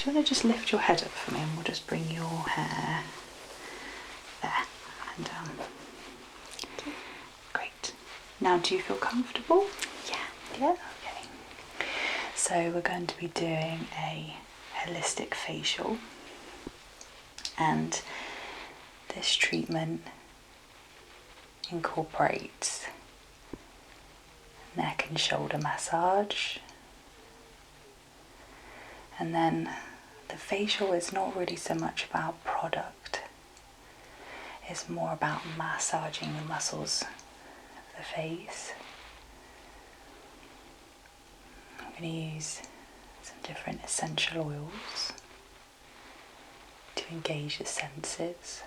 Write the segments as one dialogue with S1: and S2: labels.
S1: you want to just lift your head up for me, and we'll just bring your hair there and down.
S2: Okay.
S1: Great. Now, do you feel comfortable?
S2: Yeah.
S1: Yeah? Okay. So we're going to be doing a holistic facial, and this treatment incorporates neck and shoulder massage, and then the facial is not really so much about product, it's more about massaging the muscles of the face. I'm going to use some different essential oils to engage the senses.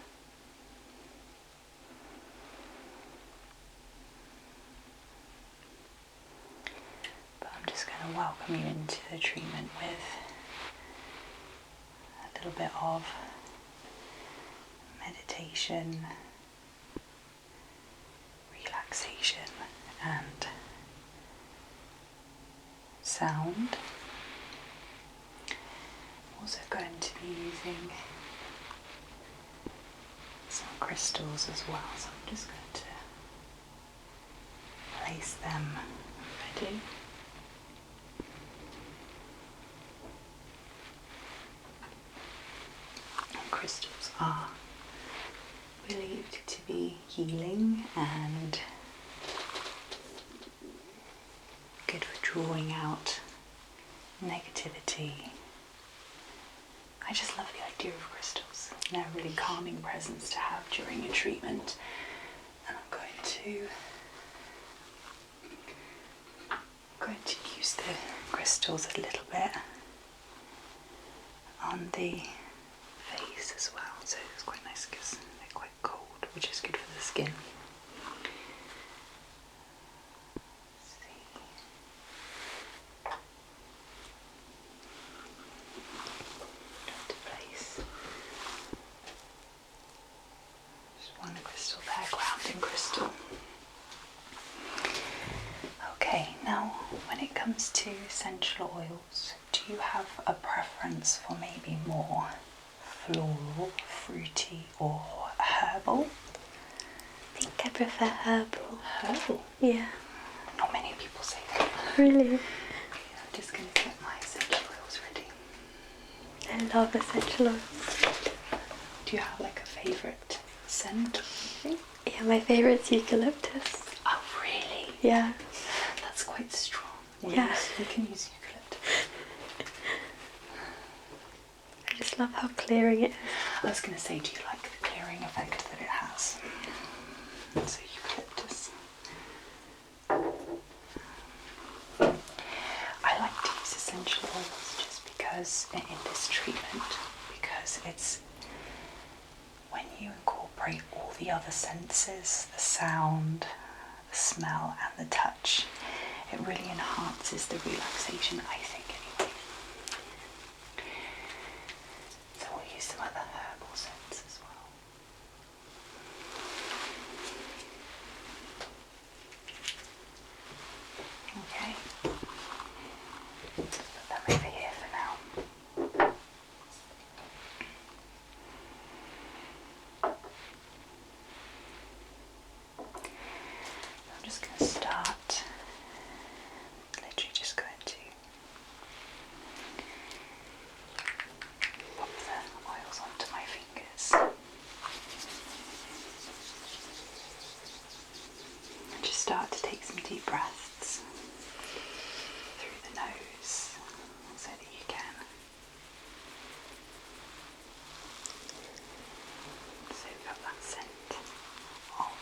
S1: But I'm just going to welcome you into the treatment with a little bit of meditation, relaxation, and sound. I'm also going to be using some crystals as well, so I'm just going to place them ready. And crystals are believed to be healing and good for drawing out negativity. I just love the idea of crystals. They're a really calming presence to have during a treatment. And I'm going to use the crystals a little bit on the face as well. So it's quite nice because they're quite cold, which is good for the skin. To essential oils, do you have a preference for maybe more floral, fruity, or herbal?
S2: I think I prefer herbal.
S1: Herbal?
S2: Yeah.
S1: Not many people say that.
S2: Really?
S1: I'm just going to get my essential oils ready.
S2: I love essential oils.
S1: Do you have like a favourite scent or anything?
S2: Yeah, my favourite's eucalyptus.
S1: Oh, really?
S2: Yeah.
S1: That's quite strong.
S2: Yeah.
S1: You can use eucalyptus.
S2: I just love how clearing it is.
S1: I was going to say, do you like the clearing effect that it has? So eucalyptus. I like to use essential oils just because in this treatment, because it's when you incorporate all the other senses, the sound, the smell and the touch, it really enhances the relaxation, I think, anyway. So we'll use some other herbal scents as well. Okay. Let's put them over here for now. I'm just going to start. Literally just going to pop the oils onto my fingers. And just start to take some deep breaths through the nose so that you can soak up that scent of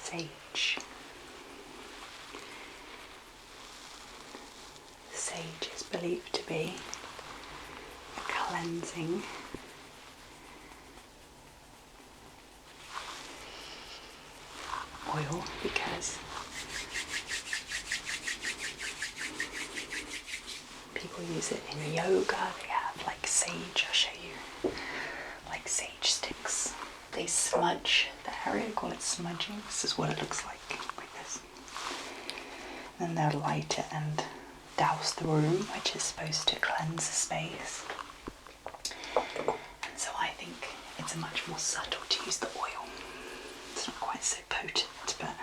S1: sage. Sage is believed to be a cleansing oil because people use it in yoga. They have like sage, I'll show you, like sage sticks. They smudge the area, they call it smudging. This is what it looks like this. And then they'll light it and douse the room, which is supposed to cleanse the space. And so I think it's much more subtle to use the oil. It's not quite so potent, but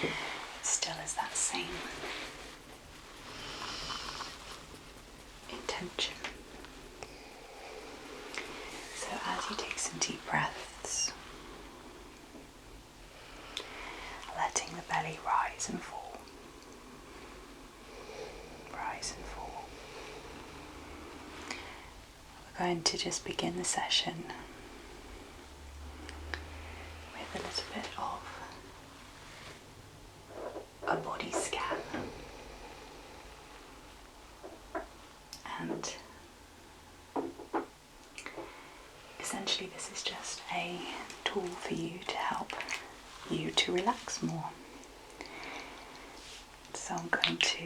S1: it still has that same intention. So as you take some deep breaths, letting the belly rise and fall, rise and fall. We're going to just begin the session with a little bit of a body scan. And essentially this is just a tool for you to help you to relax more. So I'm going to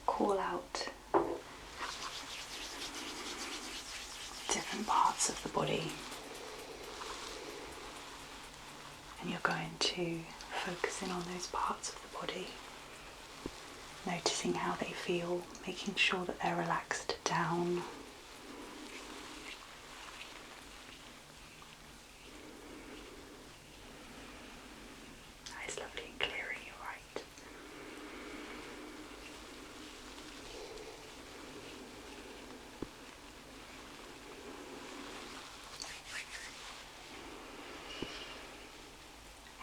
S1: call out different parts of the body, and you're going to focus in on those parts of the body, noticing how they feel, making sure that they're relaxed down. Nice, lovely and clearing your right.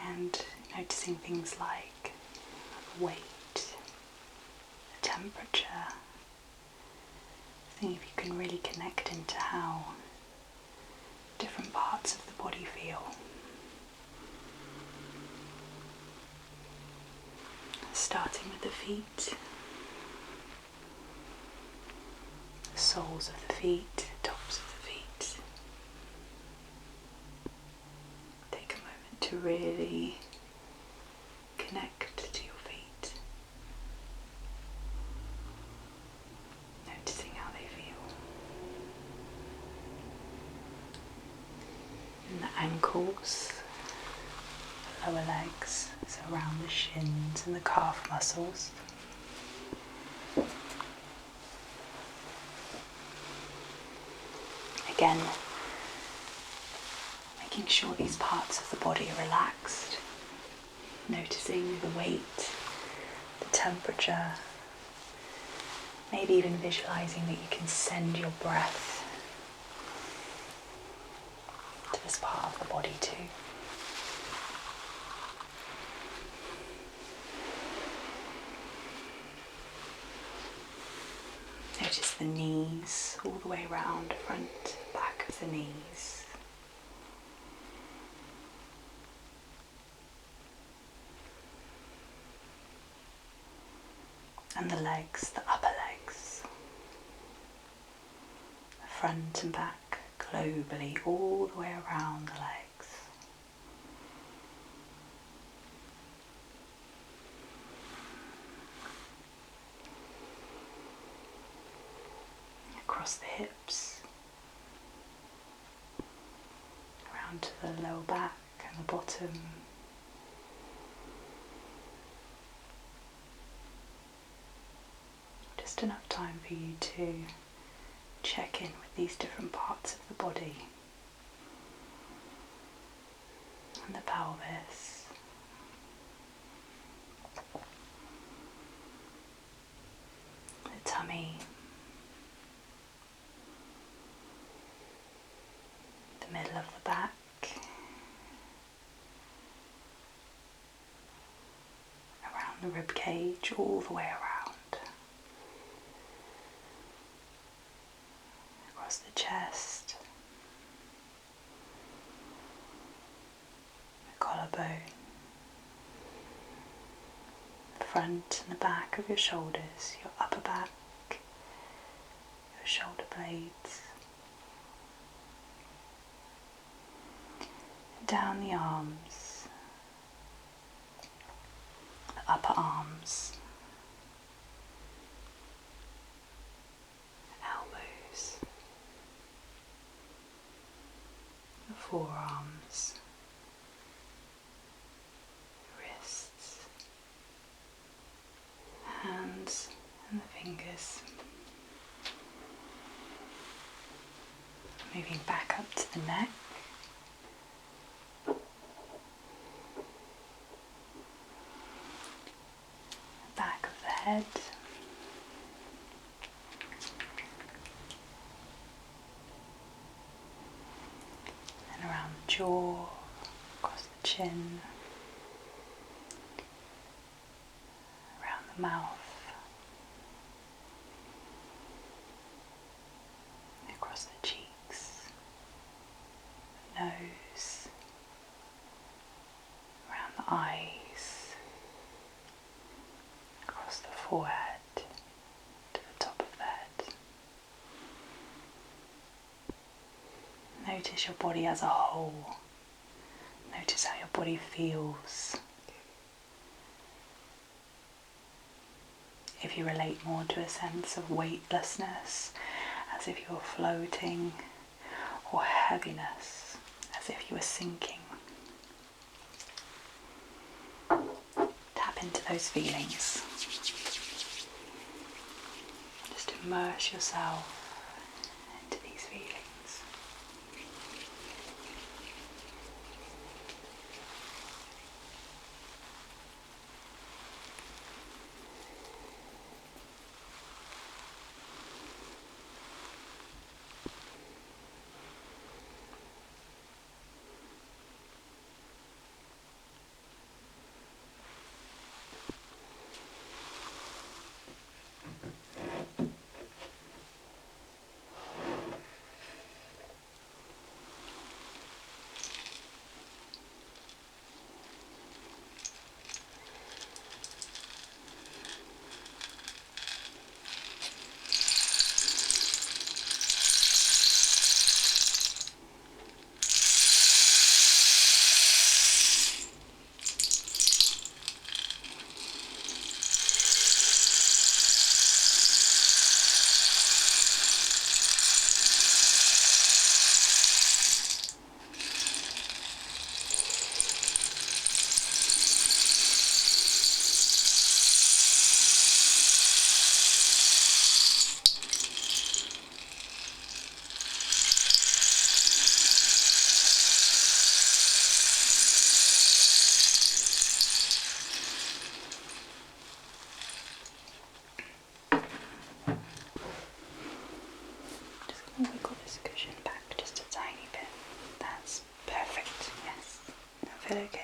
S1: And noticing things like weight, the temperature. Seeing if you can really connect into how different parts of the body feel. Starting with the feet, the soles of the feet, tops of the feet. Take a moment to really connect to your feet, noticing how they feel. And the ankles, the lower legs, so around the shins and the calf muscles. Again, making sure these parts of the body are relaxed, noticing the weight, the temperature, maybe even visualizing that you can send your breath to this part of the body too. Notice the knees all the way around, front, back of the knees. And the legs, the upper legs, the front and back, globally, all the way around the legs. Across the hips, around to the lower back and the bottom. Just enough time for you to check in with these different parts of the body. And the pelvis. The tummy. The middle of the back. Around the rib cage, all the way around. Across the chest, the collarbone, the front and the back of your shoulders, your upper back, your shoulder blades, down the arms, the upper arms, elbows, the forearms, wrists, fingers. Moving back up to the neck. Back of the head. And around the jaw, across the chin, around the mouth, across the cheeks, the nose, around the eyes, across the forehead, to the top of the head. Notice your body as a whole. Notice how your body feels. If you relate more to a sense of weightlessness, as if you were floating, or heaviness, as if you were sinking. Tap into those feelings. Just immerse yourself into these feelings. Wiggle this cushion back just a tiny bit. That's perfect, yes. I feel okay.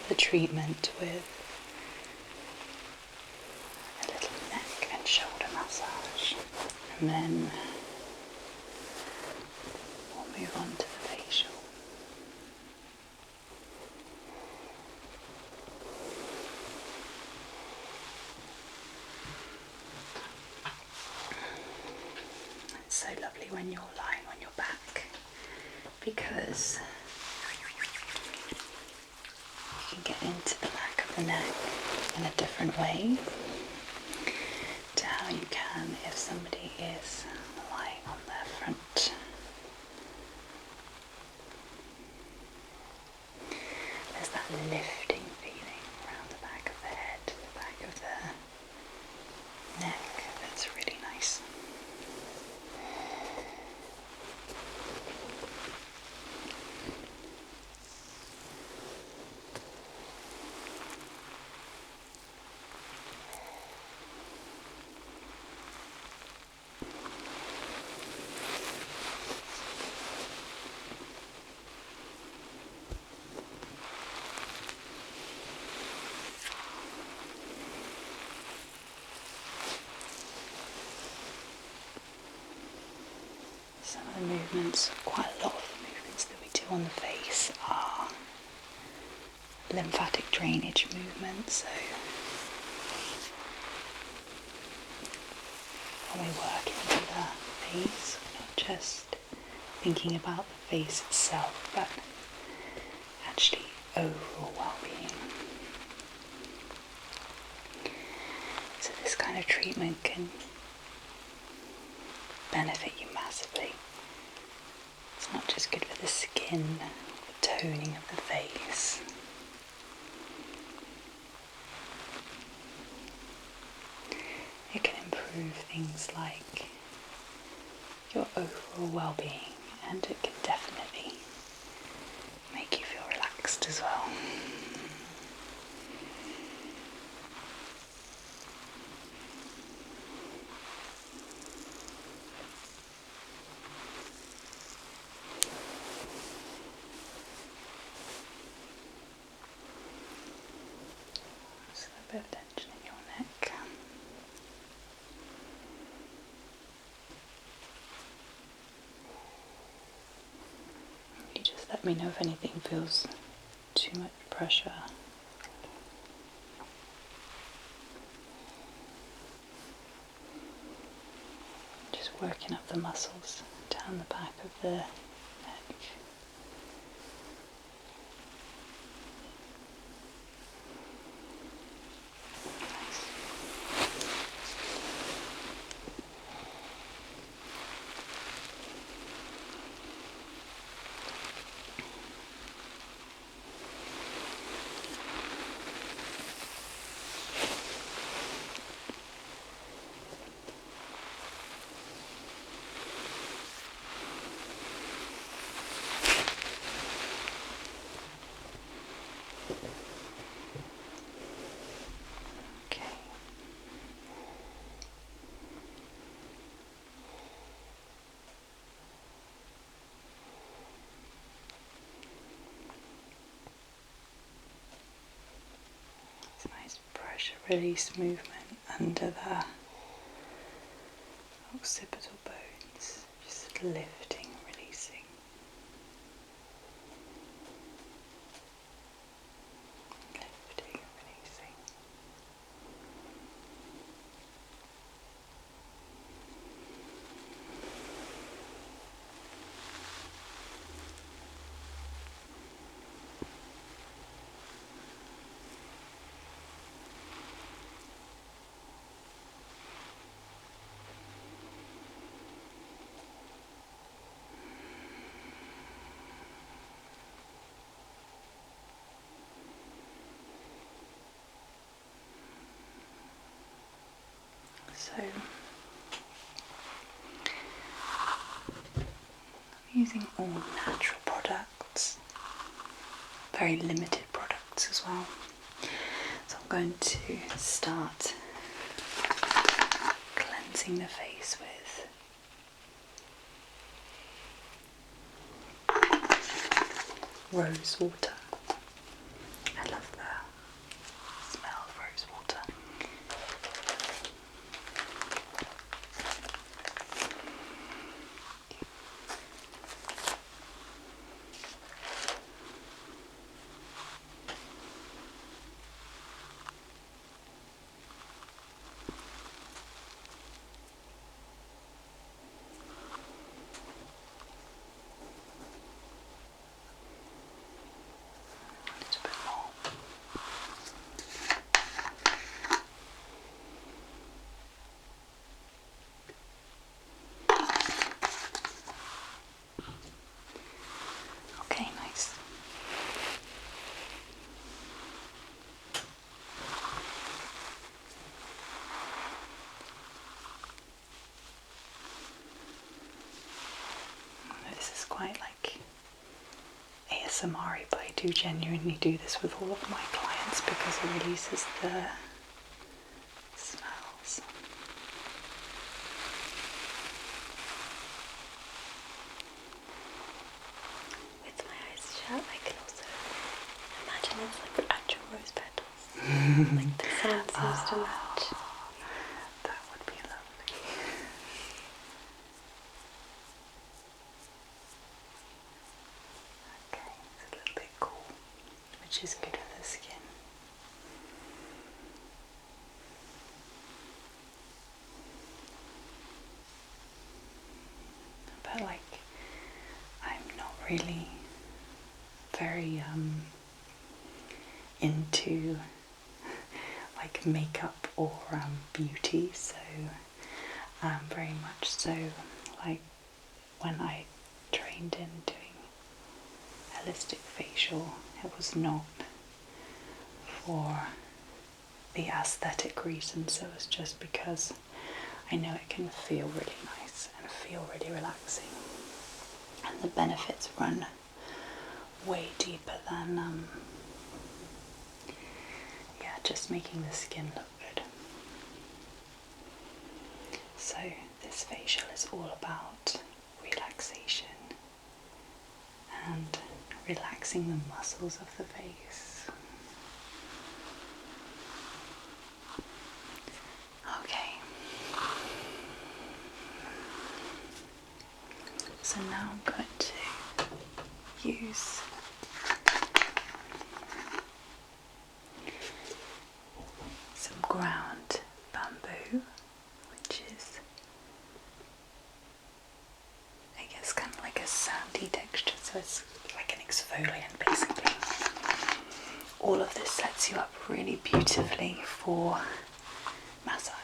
S1: The treatment with a little neck and shoulder massage, and then we'll move on to the facial. It's so lovely when you're lying on your back because you can get into the back of the neck in a different way to how you can if somebody is lying on their front. There's that lifting feeling around the back of the head, the back of the neck, that's really nice. Some of the movements, quite a lot of the movements that we do on the face are lymphatic drainage movements. So when we work into the face, we're not just thinking about the face itself, but actually overall well-being. So this kind of treatment can benefit you massively. It's not just good for the skin, the toning of the face. It can improve things like your overall well-being, and it can definitely make you feel relaxed as well. Just a bit of tension in your neck. You just let me know if anything feels too much pressure. Just working up the muscles down the back of the neck. Okay. It's a nice pressure release movement under the occipital bones, just lifting, releasing. Lifting, releasing. So I'm using all natural products, very limited products as well. So I'm going to start cleansing the face with rose water. I love the smell of rose water. A little bit more. Okay, nice. This is quite like ASMR, but I do genuinely do this with all of my clients because it releases the smells.
S2: With my eyes shut, I can also imagine it's like actual rose petals. Like the sound seems to match.
S1: That would be lovely. Okay, it's a little bit cool, which is good for the skin. But like really very into like makeup or beauty, so very much so like when I trained in doing holistic facial, it was not for the aesthetic reasons, it was just because I know it can feel really nice and feel really relaxing, and the benefits run way deeper than just making the skin look good. So this facial is all about relaxation and relaxing the muscles of the face. Okay. So now I'm going to use some ground bamboo, which is, I guess, kind of like a sandy texture, so it's like an exfoliant basically. All of this sets you up really beautifully for massage.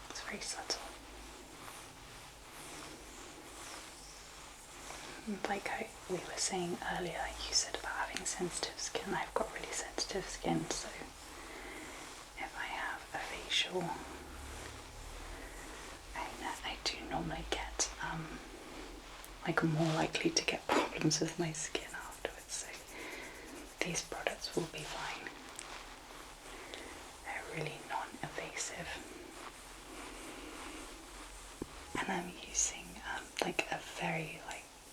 S1: It's very subtle. Like we were saying earlier, you said about having sensitive skin. I've got really sensitive skin, so if I have a facial, I do normally get like more likely to get problems with my skin afterwards, so these products will be fine. They're really non-invasive, and I'm using like a very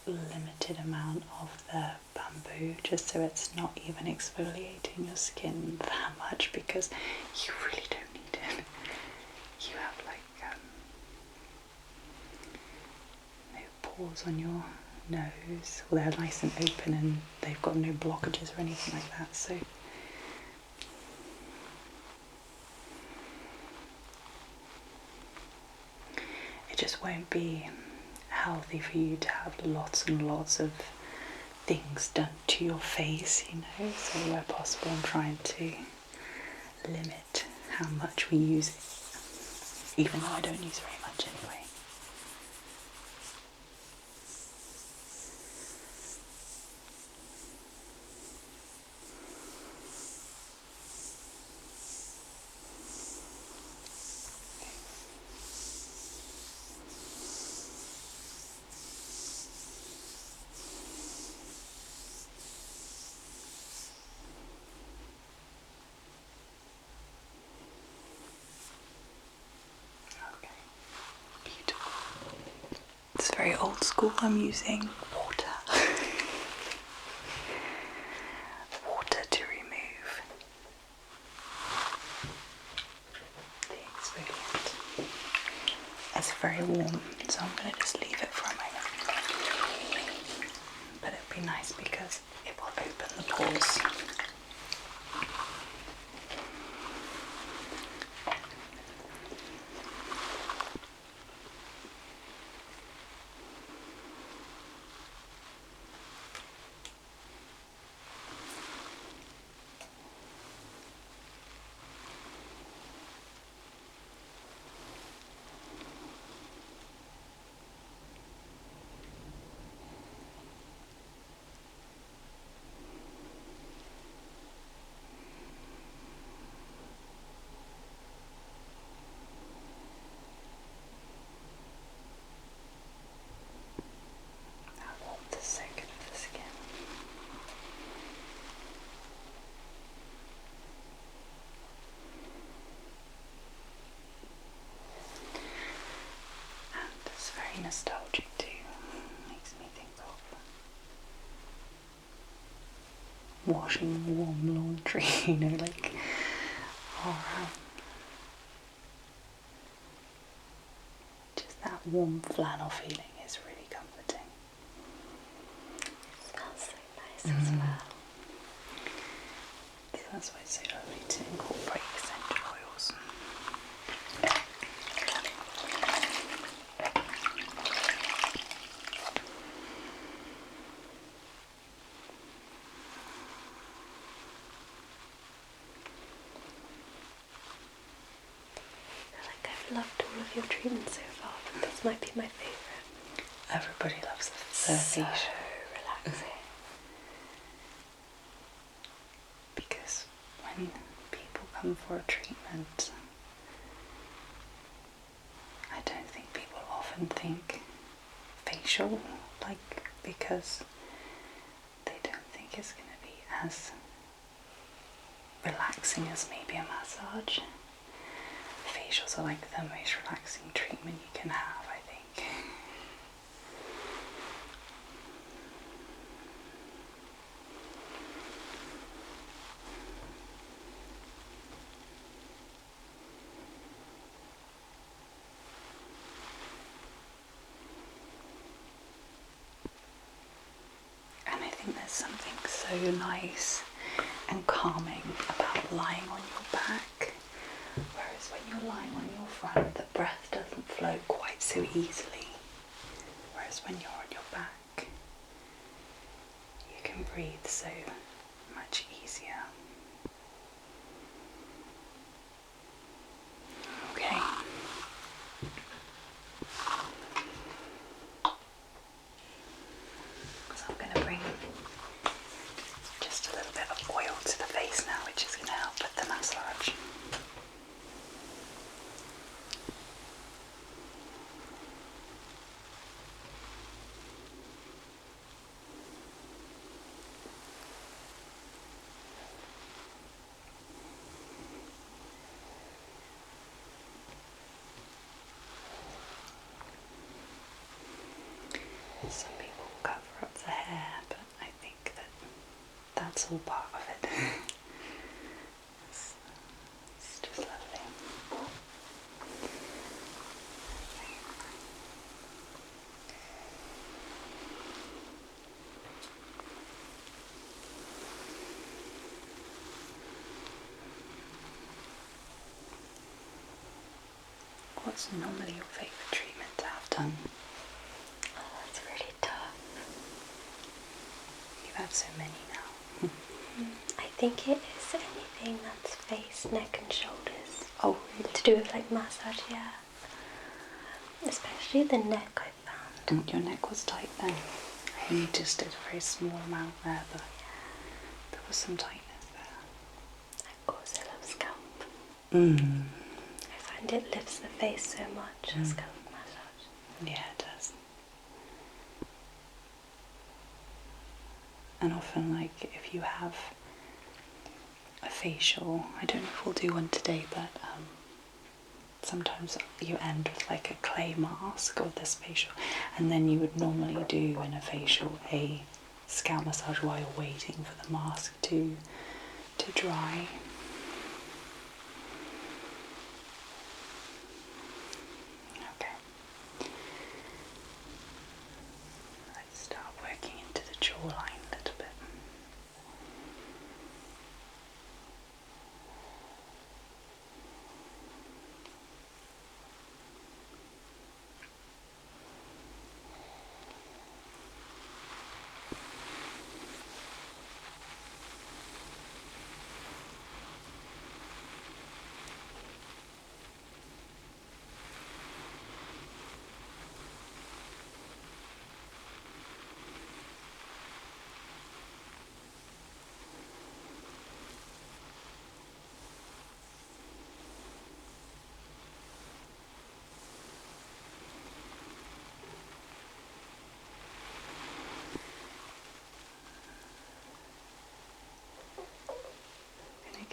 S1: limited amount of the bamboo, just so it's not even exfoliating your skin that much, because you really don't need it. You have no pores on your nose, well, they're nice and open and they've got no blockages or anything like that, so it just won't be healthy for you to have lots and lots of things done to your face, you know, so where possible I'm trying to limit how much we use it, even though I don't use very much anyway. It's very old school. I'm using water. Water to remove the exfoliant. It's very warm, so I'm going to just leave it for a moment. But it'll be nice because it will open the pores. washing warm laundry, like, or just that warm flannel feeling is really comforting.
S2: It smells so nice as well.
S1: So that's why it's so lovely to incorporate essential oils.
S2: I feel like I've loved all of your treatments so far, but this might be my favourite.
S1: Everybody loves the
S2: So
S1: facial.
S2: relaxing.
S1: Because when people come for a treatment, I don't think people often think facial, like, because they don't think it's going to be as relaxing as maybe a massage. Facials are like the most relaxing treatment you can have, I think. And I think there's something so nice and calming about lying on your back. Whereas when you're lying on your front, the breath doesn't flow quite so easily. Whereas when you're on your back, you can breathe so much easier. Okay. So I'm going to bring just a little bit of oil to the face now, which is going to help with the massage. Some people cover up the hair, but I think that that's all part of it. it's just lovely. What's normally your favourite treatment to have done?
S2: Oh, that's really tough.
S1: You've had so many now.
S2: I think it is anything that's face, neck and shoulders.
S1: Oh, really?
S2: To do with like massage, yeah. Especially the neck, I found.
S1: Your neck was tight then. I only just did a very small amount there, but there was some tightness there.
S2: I also love scalp.
S1: Mm.
S2: I find it lifts the face so much, scalp massage.
S1: Yeah, it does. And often, like, if you have a facial, I don't know if we'll do one today, but sometimes you end with like a clay mask or this facial, and then you would normally do in a facial a scalp massage while you're waiting for the mask to dry. Okay. Let's start working into the jawline a little bit.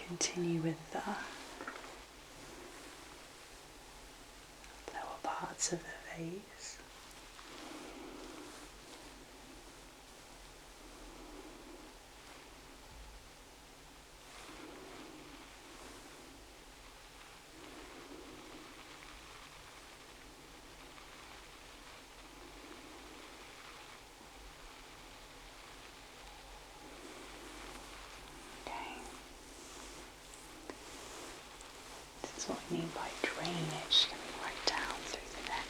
S1: Continue with the lower parts of the face. mean by drainage, coming right down through the neck.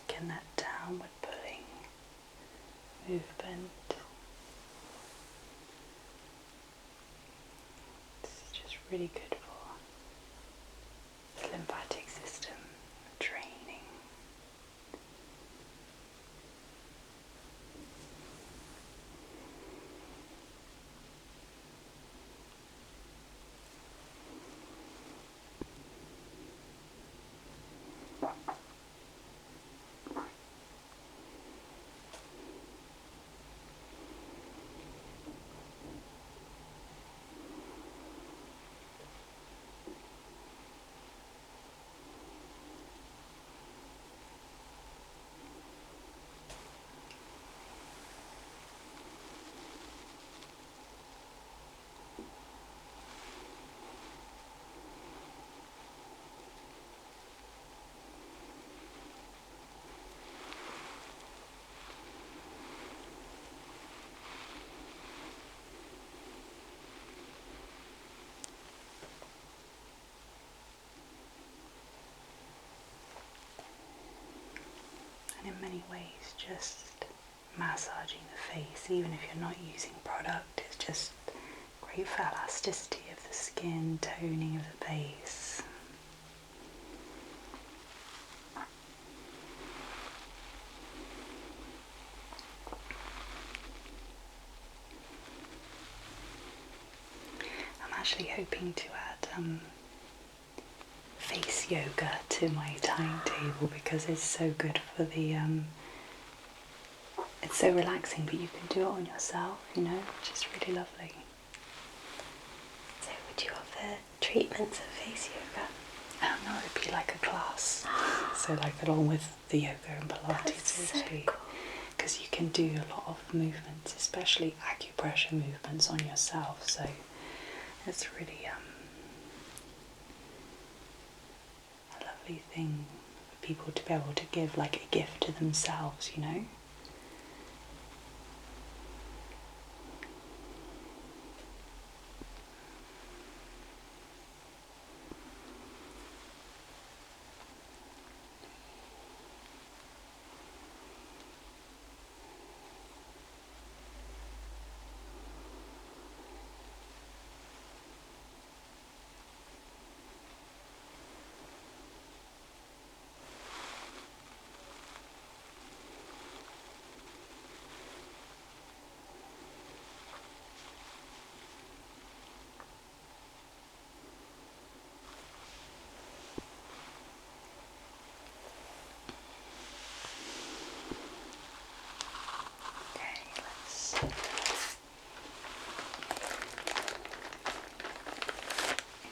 S1: Again, that downward pulling movement. This is just really good for the lymphatic system, draining. In many ways, just massaging the face, even if you're not using product, is just great for elasticity of the skin, toning of the base. I'm actually hoping to add face yoga to my timetable because it's so good for the it's so relaxing, but you can do it on yourself, you know, which is really lovely.
S2: So would you offer treatments of face yoga?
S1: No, it'd be like a class. So like along with the yoga and pilates,
S2: That's so
S1: actually,
S2: cool.
S1: because you can do a lot of movements, especially acupressure movements on yourself. So it's really a lovely thing for people to be able to give like a gift to themselves, you know.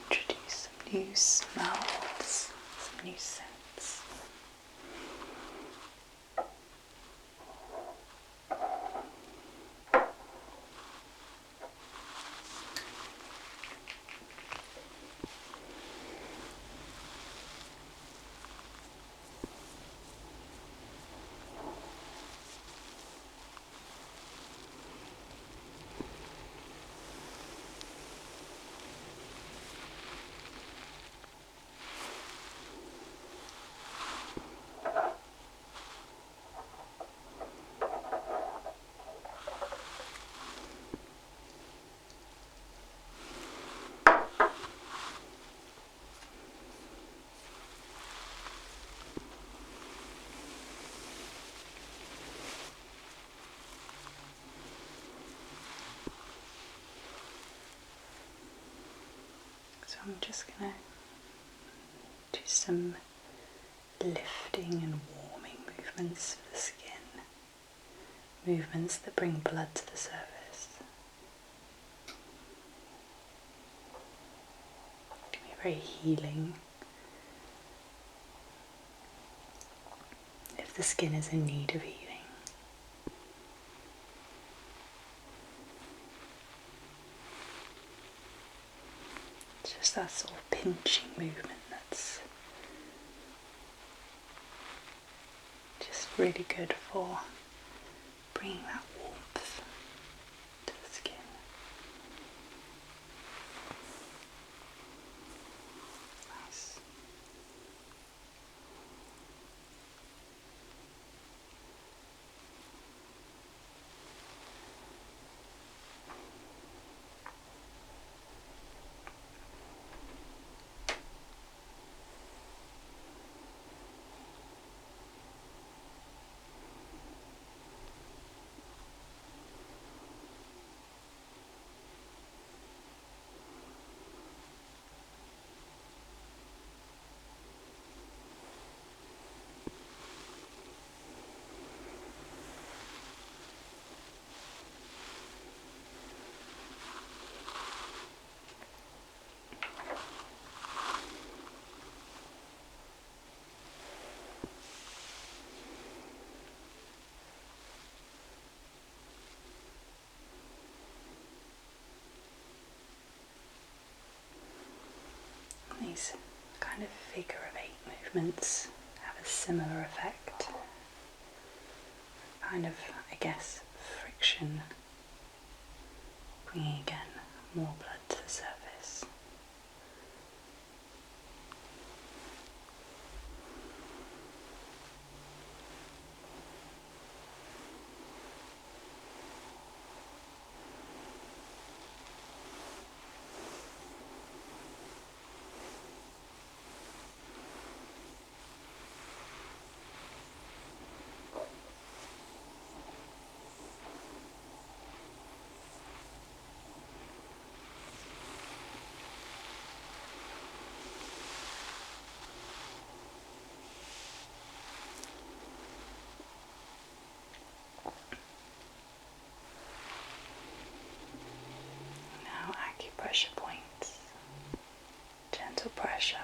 S1: Introduce some new smells, some new scents. I'm just going to do some lifting and warming movements for the skin, movements that bring blood to the surface. It can be very healing if the skin is in need of healing. It's just that sort of pinching movement that's just really good for bringing that warmth to the skin. Nice. These kind of figure of 8 movements have a similar effect. Kind of, I guess, friction, bringing again more blood to the surface. Now acupressure points, gentle pressure.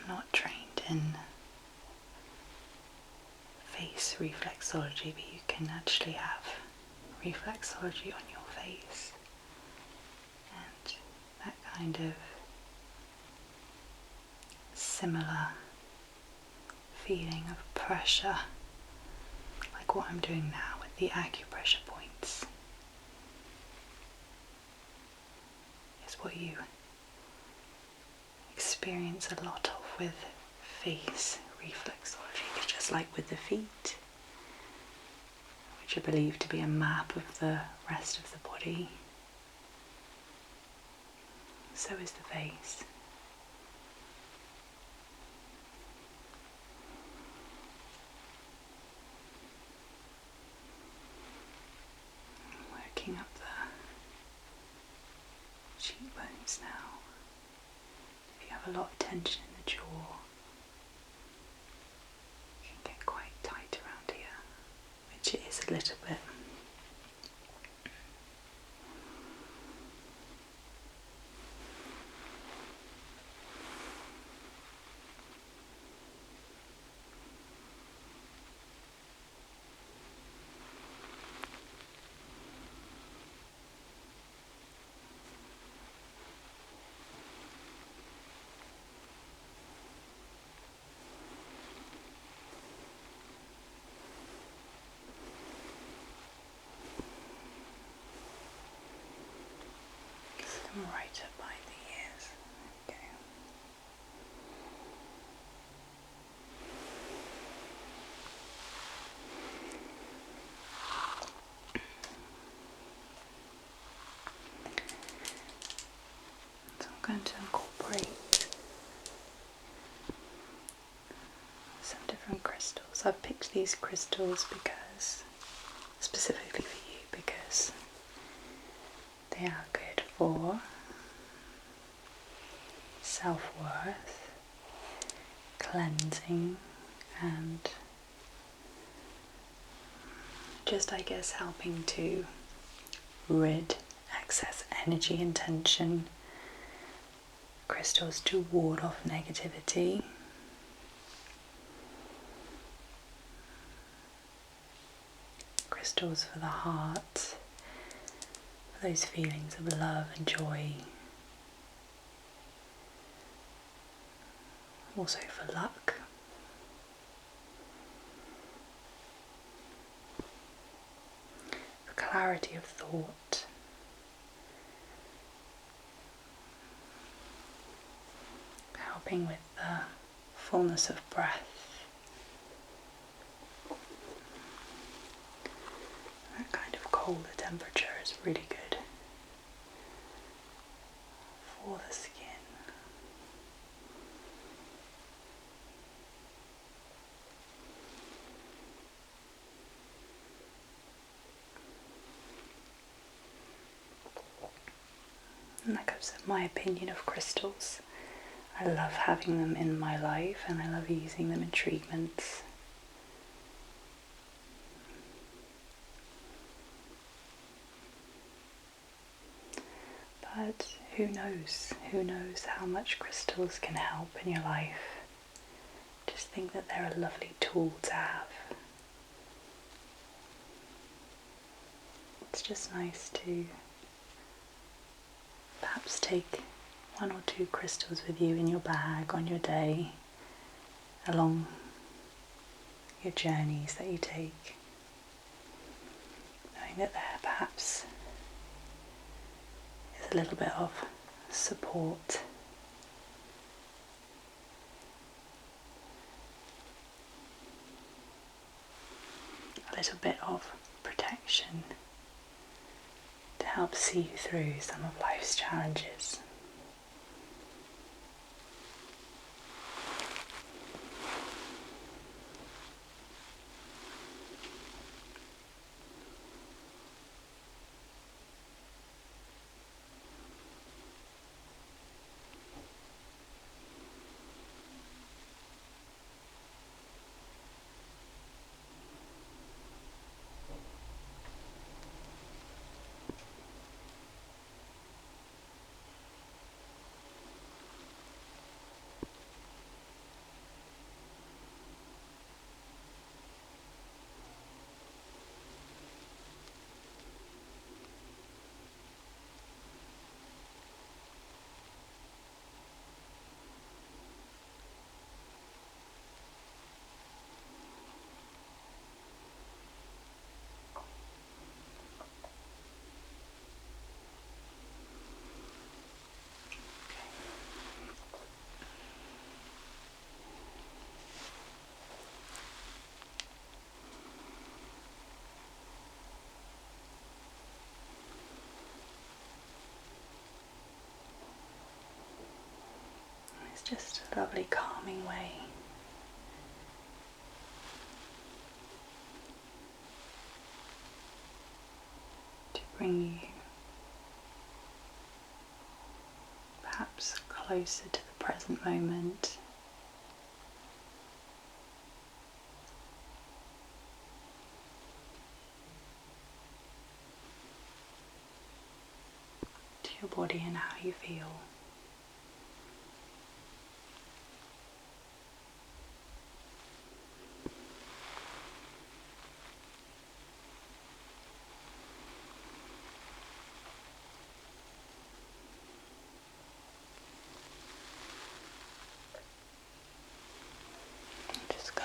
S1: I'm not trained in face reflexology, but you can actually have reflexology on your face, and that kind of similar feeling of pressure, like what I'm doing now with the acupressure points, is what you experience a lot of with face reflexology, just like with the feet, which are believed to be a map of the rest of the body. So is the face. Working up the cheekbones now. If you have a lot of tension in the jaw, it can get quite tight around here, which it is a little bit. right up by the ears. Okay. So I'm going to incorporate some different crystals. I've picked these crystals specifically for you, because they are good for self-worth, cleansing, and just, I guess, helping to rid excess energy and tension. Crystals to ward off negativity. Crystals for the heart, for those feelings of love and joy. Also for luck. For clarity of thought. Helping with the fullness of breath. That kind of colder temperature is really good for the skin. And that goes with my opinion of crystals. I love having them in my life, and I love using them in treatments. But who knows? Who knows how much crystals can help in your life? Just think that they're a lovely tool to have. It's just nice to perhaps take 1 or 2 crystals with you in your bag on your day, along your journeys that you take, knowing that there perhaps is a little bit of support, a little bit of protection to help see you through some of life's challenges. It's just a lovely calming way to bring you perhaps closer to the present moment. To your body and how you feel.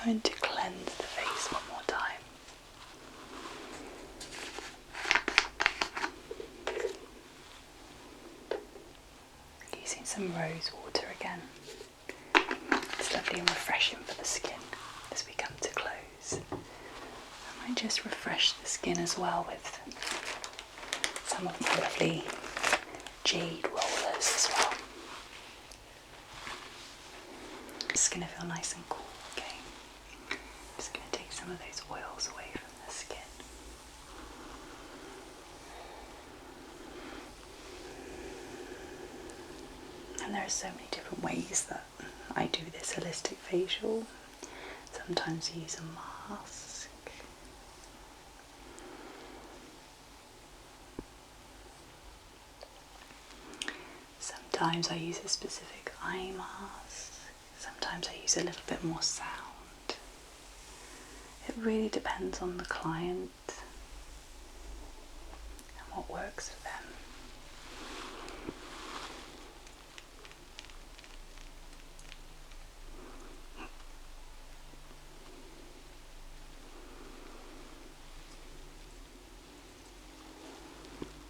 S1: Going to cleanse the face one more time. some rose water again. It's lovely and refreshing for the skin as we come to close. I might just refresh the skin as well with some of my lovely jade rollers as well. Just going to feel nice and cool, okay? Just going to take some of those oils away from the skin. And there are so many different ways that I do this holistic facial. Sometimes I use a mask. Sometimes I use a specific eye mask. Sometimes I use a little bit more sound. It really depends on the client and what works for them.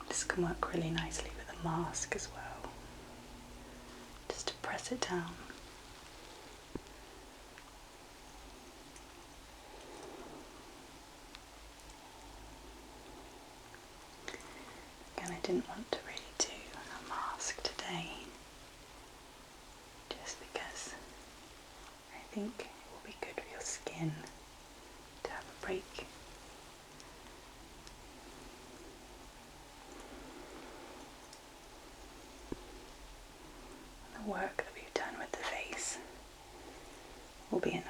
S1: This can work really nicely with a mask as well, just to press it down. Again, I didn't want to really do a mask today, just because I think it will be good for your skin to have a break. The work that we've done with the face will be enough.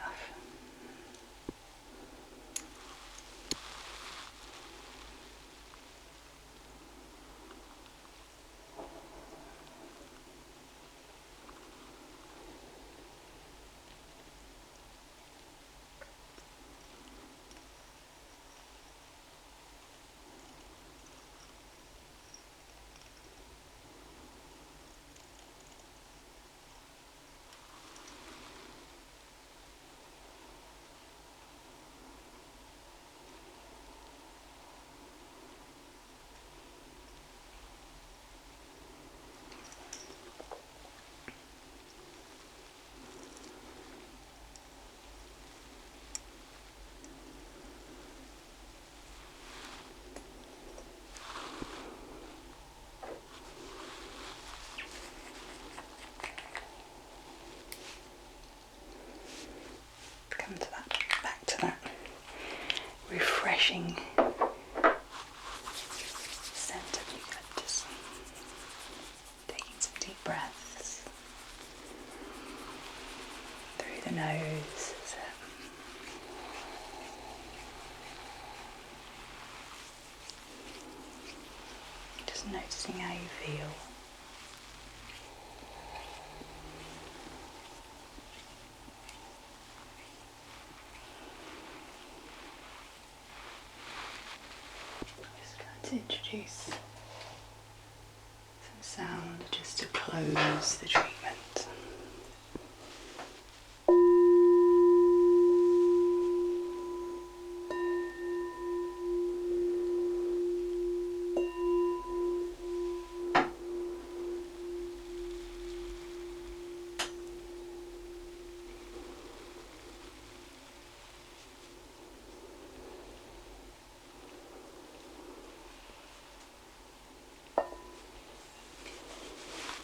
S1: Back to that refreshing scent of eucalyptus. Taking some deep breaths through the nose. Just noticing how you feel. To introduce some sound just to close the treatment.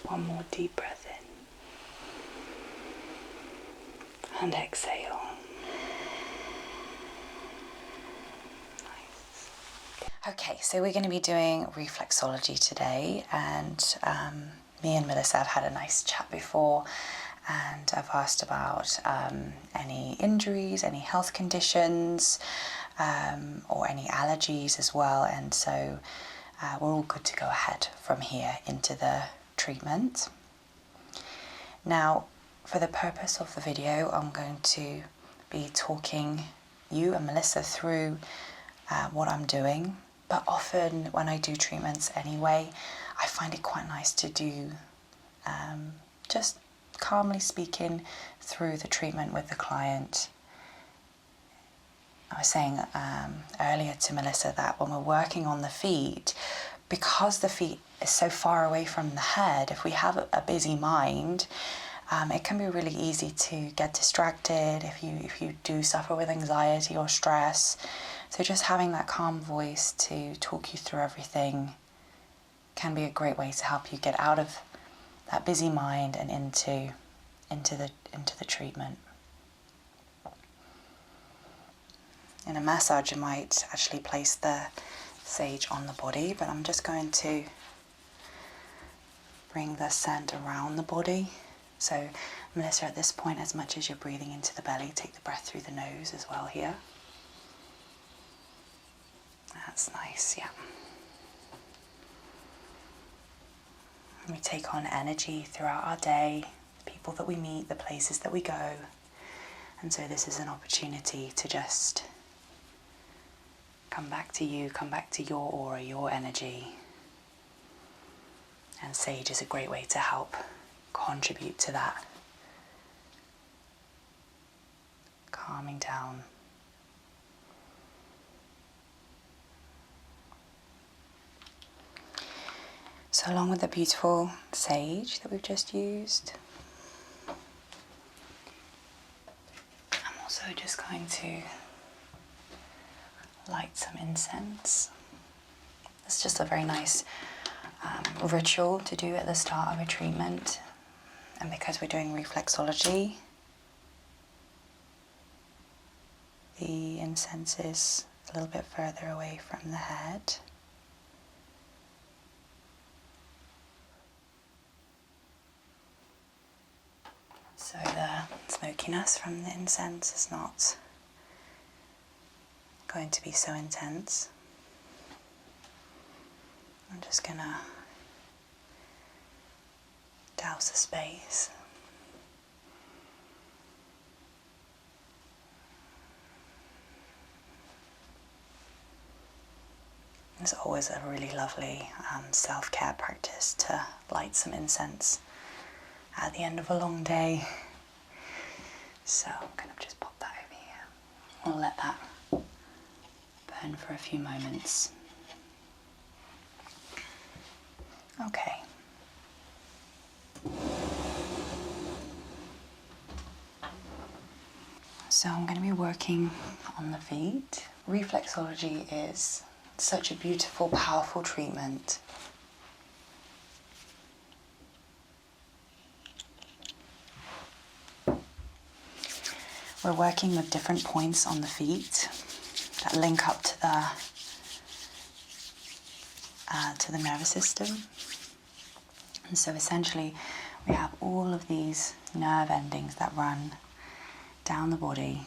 S1: One more deep breath in and exhale. Nice. Okay, so we're going to be doing reflexology today, and me and Melissa have had a nice chat before, and I've asked about any injuries, any health conditions, or any allergies as well, and so we're all good to go ahead from here into the treatment. Now, for the purpose of the video, I'm going to be talking you and Melissa through what I'm doing, but often when I do treatments anyway, I find it quite nice to do just calmly speaking through the treatment with the client. I was saying earlier to Melissa that when we're working on the feet, because the feet is so far away from the head, if we have a busy mind, it can be really easy to get distracted if you do suffer with anxiety or stress. So just having that calm voice to talk you through everything can be a great way to help you get out of that busy mind and into the treatment. In a massage, you might actually place the sage on the body, but I'm just going to bring the scent around the body. So, Melissa, at this point, as much as you're breathing into the belly, take the breath through the nose as well here. That's nice, yeah. We take on energy throughout our day, the people that we meet, the places that we go. And so this is an opportunity to just come back to you, come back to your aura, your energy. And sage is a great way to help contribute to that. Calming down. So along with the beautiful sage that we've just used, I'm also just going to light some incense. It's just a very nice ritual to do at the start of a treatment. And because we're doing reflexology, the incense is a little bit further away from the head. So the smokiness from the incense is not going to be so intense. I'm just going to douse the space. It's always a really lovely self-care practice to light some incense at the end of a long day. So I'm going to just pop that over here. I'll let that burn for a few moments. Okay. So I'm going to be working on the feet. Reflexology is such a beautiful, powerful treatment. We're working with different points on the feet that link up to the nervous system. And so essentially we have all of these nerve endings that run down the body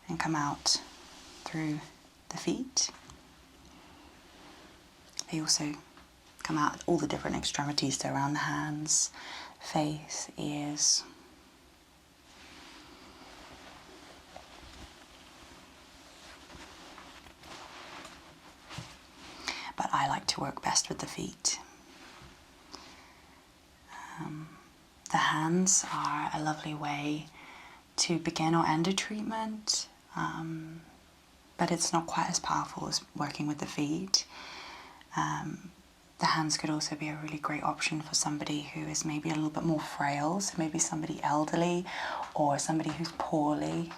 S1: and come out through the feet. They also come out at all the different extremities, so around the hands, face, ears. But I like to work best with the feet. The hands are a lovely way to begin or end a treatment, but it's not quite as powerful as working with the feet. The hands could also be a really great option for somebody who is maybe a little bit more frail, so maybe somebody elderly or somebody who's poorly.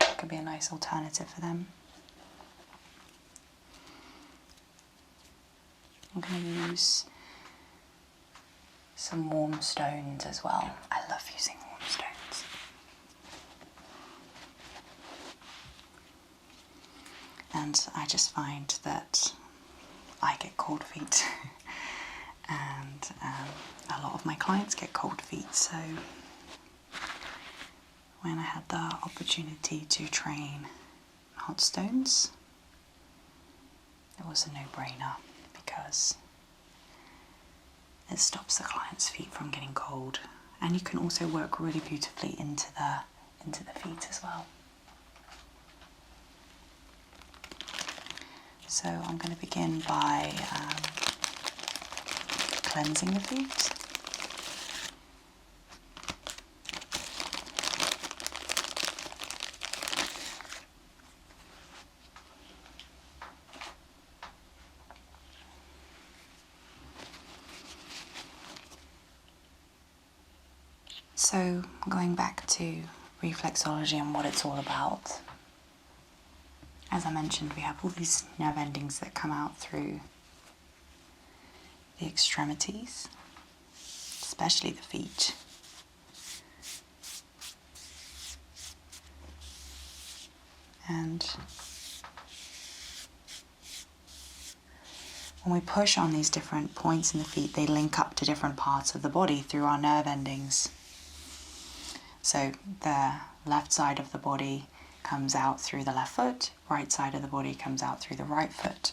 S1: It could be a nice alternative for them. I'm going to use some warm stones as well. I love using warm stones. And I just find that I get cold feet and a lot of my clients get cold feet, so when I had the opportunity to train hot stones, it was a no-brainer because it stops the client's feet from getting cold, and you can also work really beautifully into the feet as well. So I'm going to begin by cleansing the feet. So going back to reflexology and what it's all about, as I mentioned, we have all these nerve endings that come out through the extremities, especially the feet. And when we push on these different points in the feet, they link up to different parts of the body through our nerve endings. So the left side of the body comes out through the left foot, right side of the body comes out through the right foot.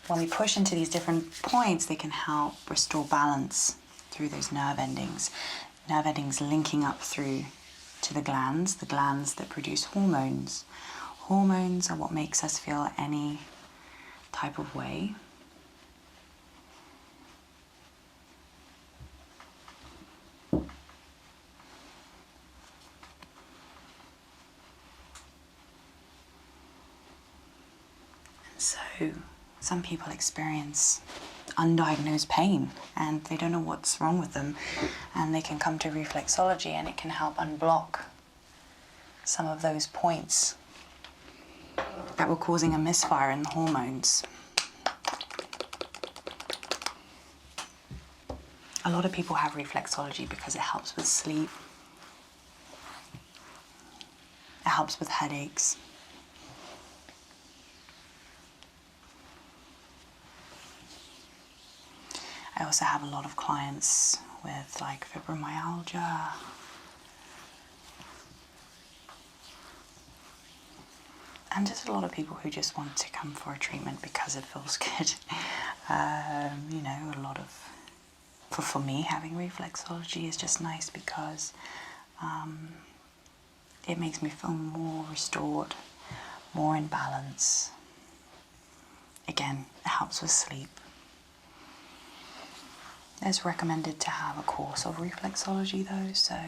S1: When we push into these different points, they can help restore balance through those nerve endings. Nerve endings linking up through to the glands that produce hormones. Hormones are what makes us feel any type of way. So some people experience undiagnosed pain and they don't know what's wrong with them, and they can come to reflexology and it can help unblock some of those points that were causing a misfire in the hormones. A lot of people have reflexology because it helps with sleep, it helps with headaches. I also have a lot of clients with like fibromyalgia, and just a lot of people who just want to come for a treatment because it feels good. You know, a lot of, for me, having reflexology is just nice because it makes me feel more restored, more in balance. Again, it helps with sleep. It's recommended to have a course of reflexology though, so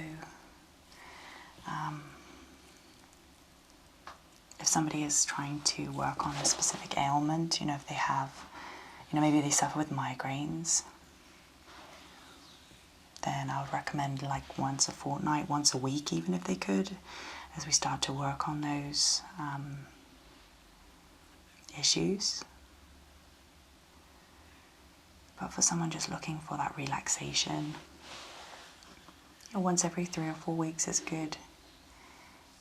S1: if somebody is trying to work on a specific ailment, you know, if they have, you know, maybe they suffer with migraines, then I would recommend like once a fortnight, once a week even if they could, as we start to work on those issues. But for someone just looking for that relaxation, once every 3 or 4 weeks is good.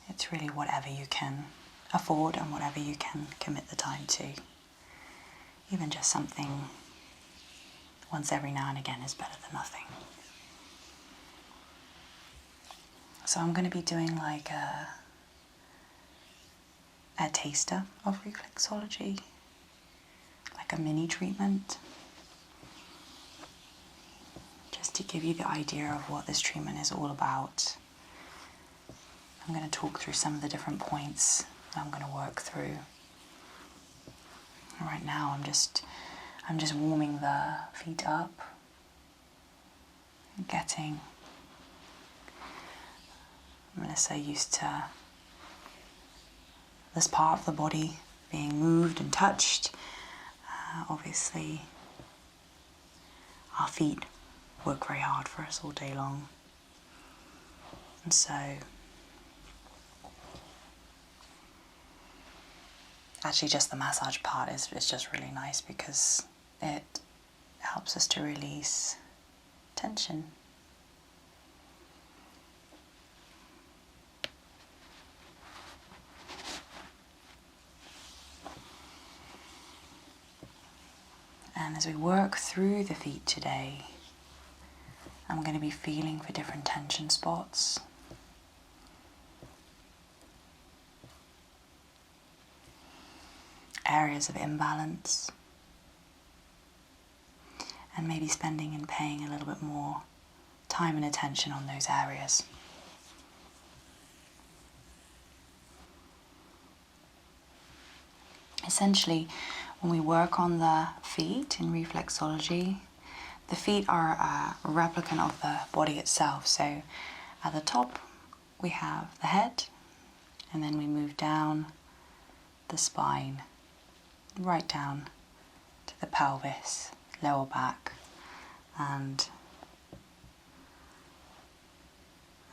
S1: It's really whatever you can afford and whatever you can commit the time to. Even just something once every now and again is better than nothing. So I'm going to be doing like a taster of reflexology, like a mini treatment, just to give you the idea of what this treatment is all about. I'm going to talk through some of the different points that I'm going to work through. Right now I'm just warming the feet up, getting, I'm going to say, used to this part of the body being moved and touched. Obviously our feet work very hard for us all day long, and so actually just the massage part is just really nice because it helps us to release tension. And as we work through the feet today, I'm going to be feeling for different tension spots. Areas of imbalance. And maybe spending and paying a little bit more time and attention on those areas. Essentially, when we work on the feet in reflexology, the feet are a replicant of the body itself. So at the top we have the head, and then we move down the spine, right down to the pelvis, lower back, and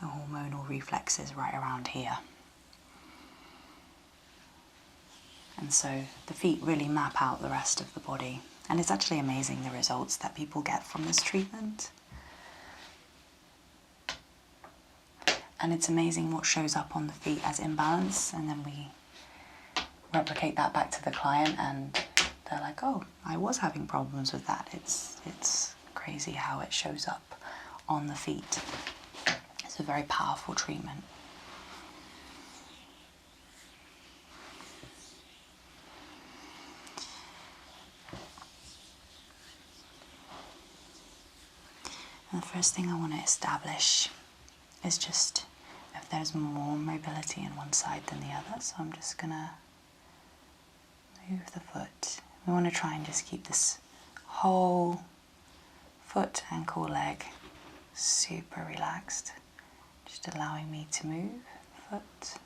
S1: the hormonal reflexes right around here. And so the feet really map out the rest of the body. And it's actually amazing the results that people get from this treatment. And it's amazing what shows up on the feet as imbalance, and then we replicate that back to the client and they're like, oh, I was having problems with that. It's crazy how it shows up on the feet. It's a very powerful treatment. And the first thing I want to establish is just if there's more mobility in one side than the other. So I'm just going to move the foot. We want to try and just keep this whole foot, ankle, leg super relaxed. Just allowing me to move the foot.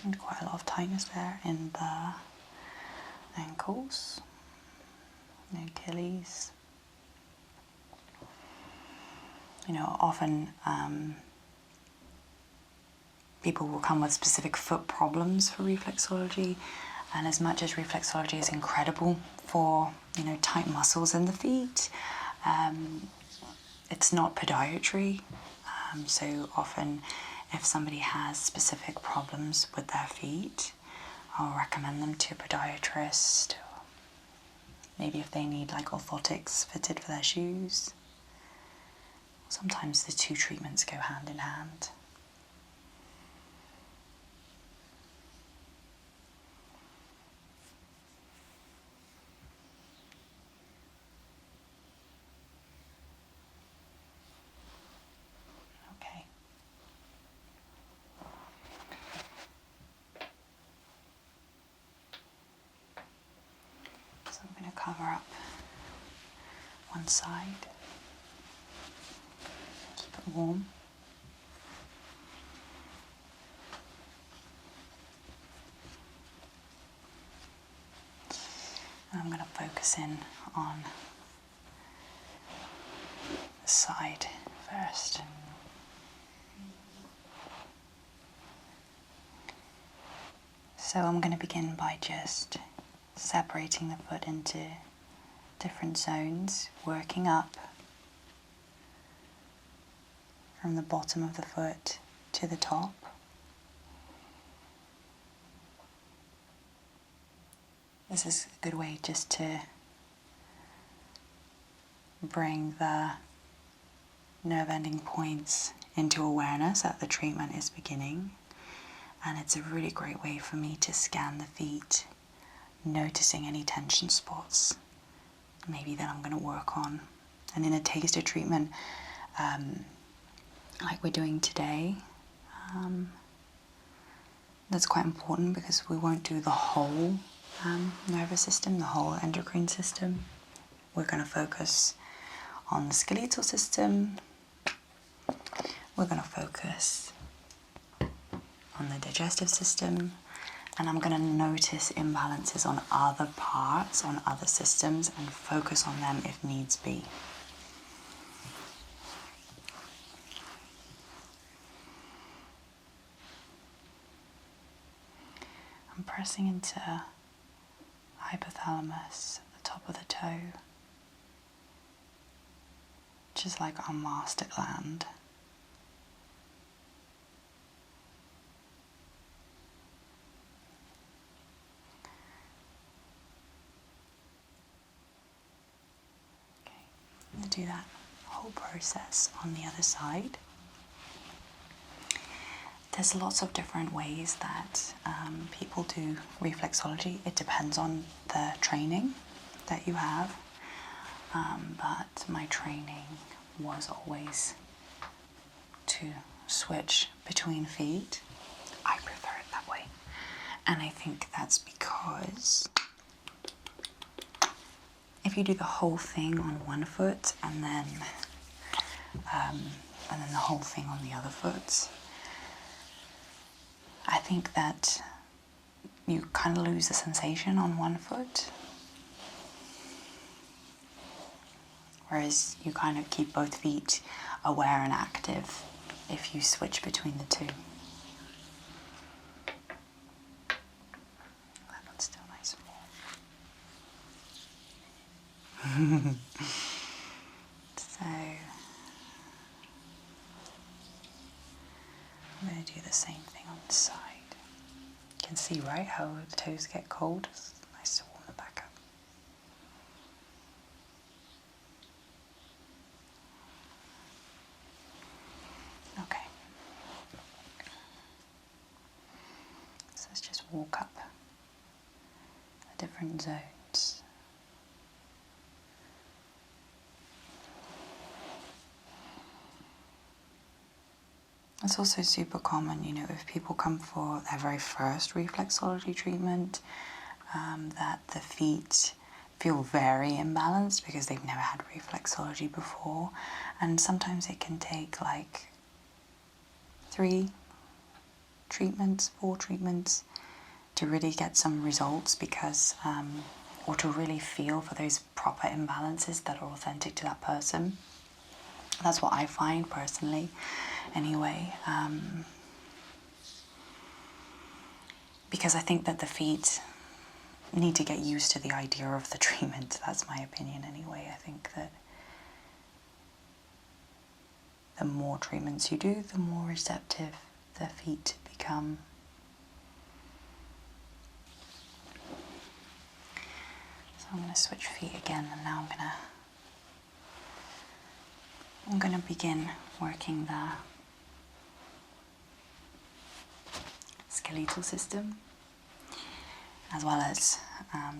S1: And quite a lot of tightness there in the ankles, the Achilles. You know, often people will come with specific foot problems for reflexology, and as much as reflexology is incredible for, you know, tight muscles in the feet, it's not podiatry. So often if somebody has specific problems with their feet, I'll recommend them to a podiatrist, or maybe if they need like orthotics fitted for their shoes. Sometimes the two treatments go hand in hand. Okay. So I'm going to cover up one side. Keep it warm. And I'm going to focus in on the side first. So I'm going to begin by just separating the foot into different zones, working up from the bottom of the foot to the top. This is a good way just to bring the nerve ending points into awareness that the treatment is beginning. And it's a really great way for me to scan the feet, noticing any tension spots, maybe that I'm going to work on. And in a taster treatment, like we're doing today, that's quite important because we won't do the whole nervous system, the whole endocrine system. We're going to focus on the skeletal system. We're going to focus on the digestive system, and I'm going to notice imbalances on other parts, on other systems, and focus on them if needs be. I'm pressing into hypothalamus at the top of the toe, which is like our master gland. Okay, I'm going to do that whole process on the other side. There's lots of different ways that people do reflexology. It depends on the training that you have, but my training was always to switch between feet. I prefer it that way, and I think that's because if you do the whole thing on one foot and then the whole thing on the other foot, think that you kind of lose the sensation on one foot, whereas you kind of keep both feet aware and active if you switch between the two. That one's still nice and warm. So I'm going to do the same thing on the side. You can see, right, how the toes get cold. It's nice to warm the back up. Okay. So let's just walk up the different zones. It's also super common, you know, if people come for their very first reflexology treatment, that the feet feel very imbalanced because they've never had reflexology before. And sometimes it can take like 3 treatments, 4 treatments to really get some results because, or to really feel for those proper imbalances that are authentic to that person. That's what I find personally, anyway. Because I think that the feet need to get used to the idea of the treatment. That's my opinion anyway. I think that the more treatments you do, the more receptive the feet become. So I'm going to switch feet again, and now I'm going to begin working the skeletal system, as well as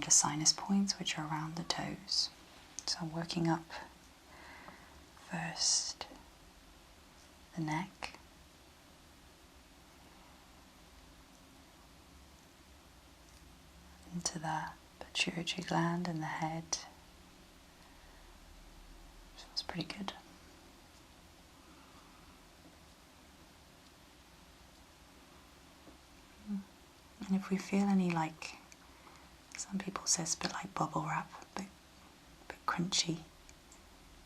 S1: the sinus points, which are around the toes. So I'm working up first the neck, into the pituitary gland and the head. Feels pretty good. And if we feel any, like, some people say it's a bit like bubble wrap, a bit crunchy,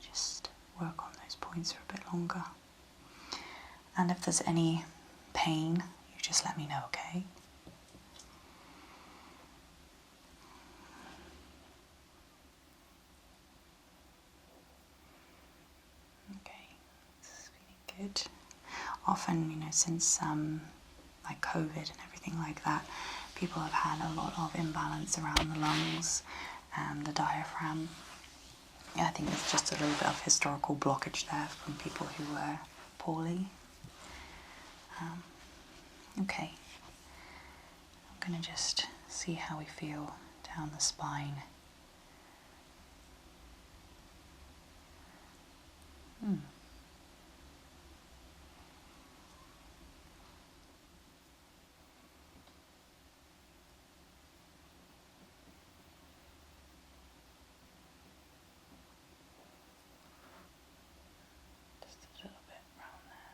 S1: just work on those points for a bit longer. And if there's any pain, you just let me know, okay? Okay, this is feeling good. Often, you know, since like COVID and everything like that, people have had a lot of imbalance around the lungs and the diaphragm. Yeah, I think there's just a little bit of historical blockage there from people who were poorly. Okay, I'm going to just see how we feel down the spine. Just a little bit around there.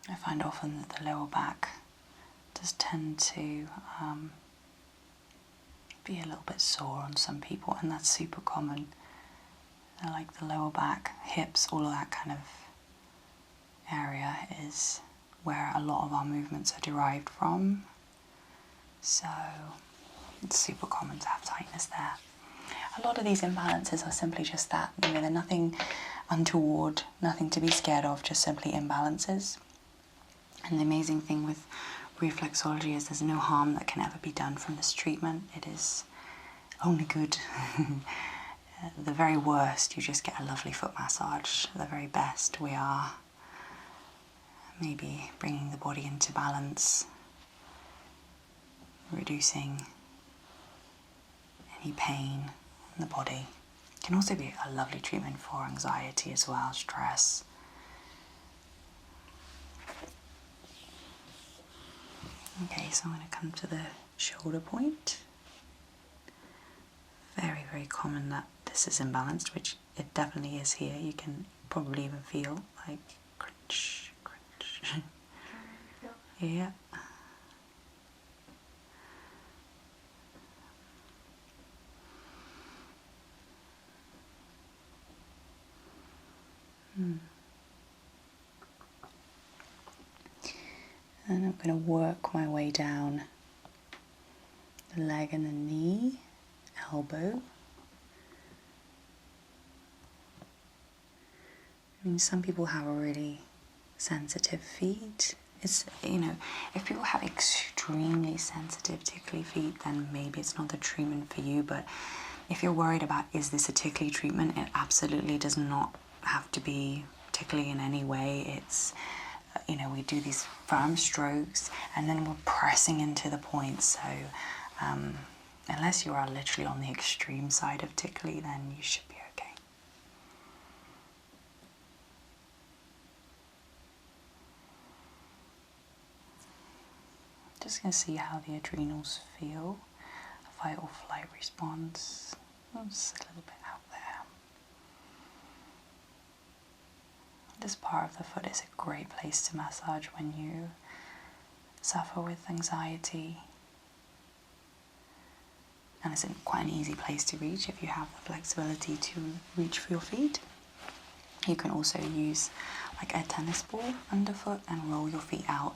S1: I find often that the lower back does tend to be a little bit sore on some people, and that's super common. Like the lower back, hips, all of that kind of area is where a lot of our movements are derived from. So it's super common to have tightness there. A lot of these imbalances are simply just that, you know, they're nothing untoward, nothing to be scared of, just simply imbalances. And the amazing thing with reflexology is there's no harm that can ever be done from this treatment. It is only good. The very worst, you just get a lovely foot massage. The very best, we are maybe bringing the body into balance, reducing any pain in the body. It can also be a lovely treatment for anxiety as well, stress. Okay, so I'm going to come to the shoulder point. Very, very common that this is imbalanced, which it definitely is here. You can probably even feel like crunch, crunch. Yeah. And I'm going to work my way down the leg and the knee, elbow. I mean, some people have really sensitive feet. It's, you know, if people have extremely sensitive tickly feet, then maybe it's not the treatment for you. But if you're worried about, is this a tickly treatment, it absolutely does not have to be tickly in any way. It's, you know, we do these firm strokes and then we're pressing into the points. So unless you are literally on the extreme side of tickly, then you should be okay. Just going to see how the adrenals feel. Fight or flight response. Just a little bit out there. This part of the foot is a great place to massage when you suffer with anxiety. And it's quite an easy place to reach if you have the flexibility to reach for your feet. You can also use like a tennis ball underfoot and roll your feet out.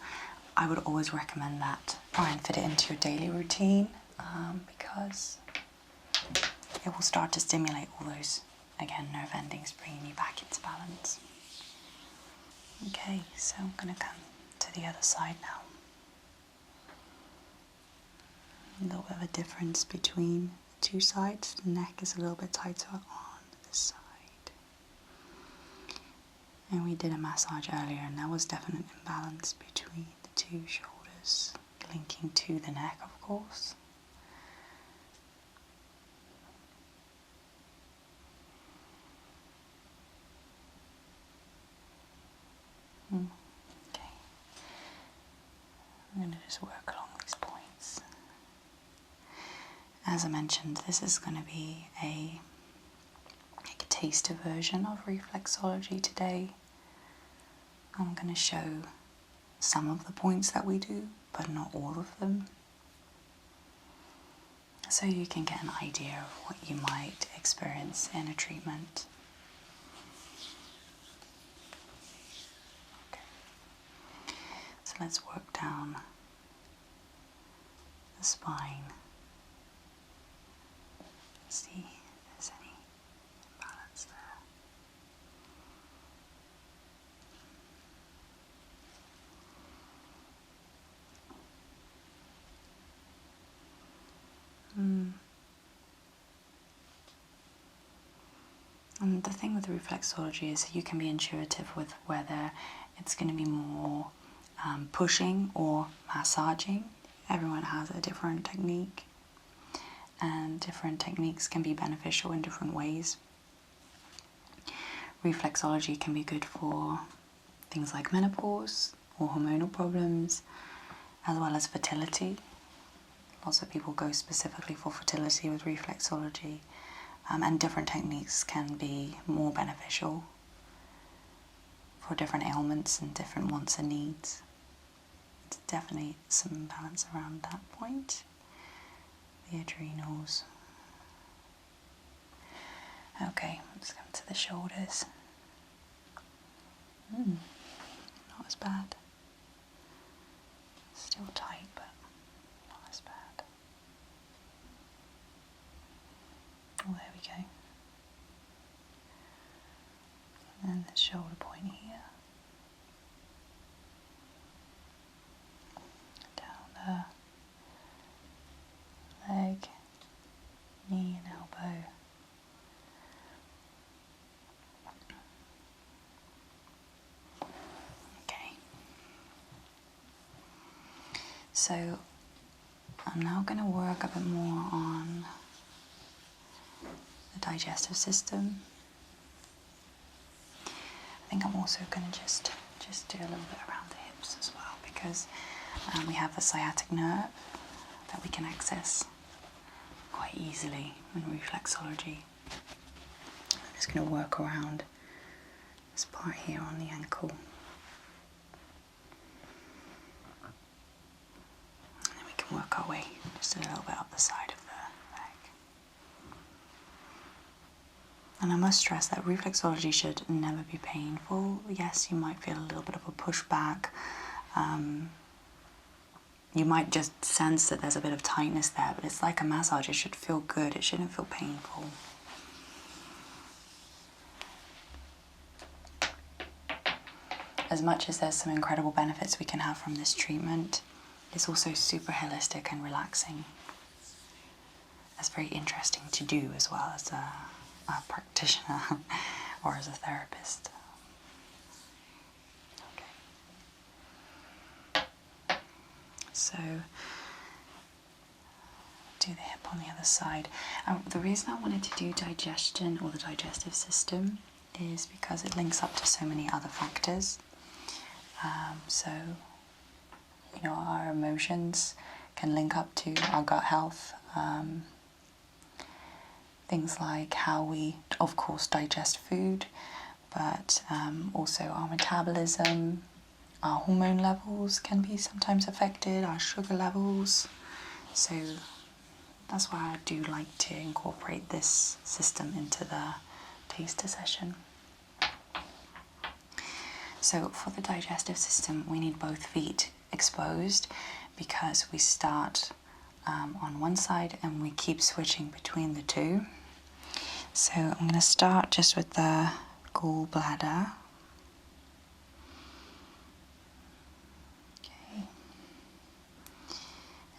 S1: I would always recommend that. Try and fit it into your daily routine because it will start to stimulate all those, again, nerve endings, bringing you back into balance. Okay, so I'm going to come to the other side now. A little bit of a difference between the two sides. The neck is a little bit tighter on this side. And we did a massage earlier and there was definite imbalance between the two shoulders, linking to the neck, of course. Okay. I'm going to just work along these points. As I mentioned, this is going to be a taster version of reflexology today. I'm going to show some of the points that we do, but not all of them, so you can get an idea of what you might experience in a treatment. Okay. So let's work down the spine. See if there's any imbalance there. And the thing with reflexology is you can be intuitive with whether it's going to be more pushing or massaging. Everyone has a different technique, and different techniques can be beneficial in different ways. Reflexology can be good for things like menopause or hormonal problems, as well as fertility. Lots of people go specifically for fertility with reflexology, and different techniques can be more beneficial for different ailments and different wants and needs. There's definitely some imbalance around that point. The adrenals. Okay, let's come to the shoulders. Not as bad. Still tight, but not as bad. Oh, there we go. And then the shoulder point here. Down the leg, knee and elbow. Okay. So I'm now going to work a bit more on the digestive system. I think I'm also going to just do a little bit around the hips as well, because we have the sciatic nerve that we can access quite easily in reflexology. I'm just going to work around this part here on the ankle. And then we can work our way just a little bit up the side of the leg. And I must stress that reflexology should never be painful. Yes, you might feel a little bit of a pushback. You might just sense that there's a bit of tightness there, but it's like a massage. It should feel good. It shouldn't feel painful. As much as there's some incredible benefits we can have from this treatment, it's also super holistic and relaxing. That's very interesting to do as well as a practitioner or as a therapist. Okay. So, do the hip on the other side. The reason I wanted to do digestion or the digestive system is because it links up to so many other factors. So, you know, our emotions can link up to our gut health. Things like how we, of course, digest food, but also our metabolism, our hormone levels can be sometimes affected, our sugar levels. So that's why I do like to incorporate this system into the taster session. So for the digestive system, we need both feet exposed because we start on one side and we keep switching between the two. So I'm going to start just with the gallbladder. Okay.